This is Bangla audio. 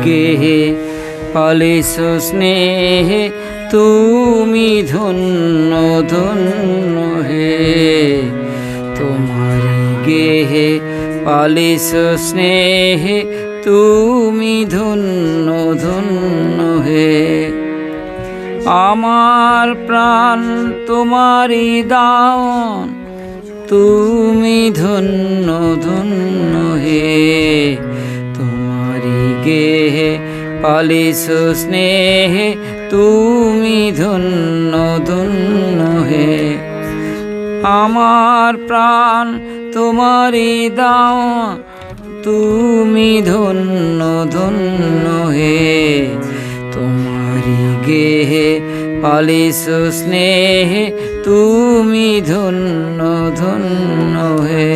গেহে পালিস স্নেহে তুমি ধন্য ধন্য হে। তোমারি গেহে পালিস স্নেহে তুমি ধন্য ধন্য হে। আমার প্রাণ তোমারি দান, তুমি ধন্য ধন্য হে। তোমারি গেহে পালিস স্নেহে তুমি ধন্য ধন্য হে। আমার প্রাণ তোমারি দান, তুমি ধন্য ধন্য হে। তোমারি গেহে পালিস স্নেহে তুমি ধন্য ধন্য হে।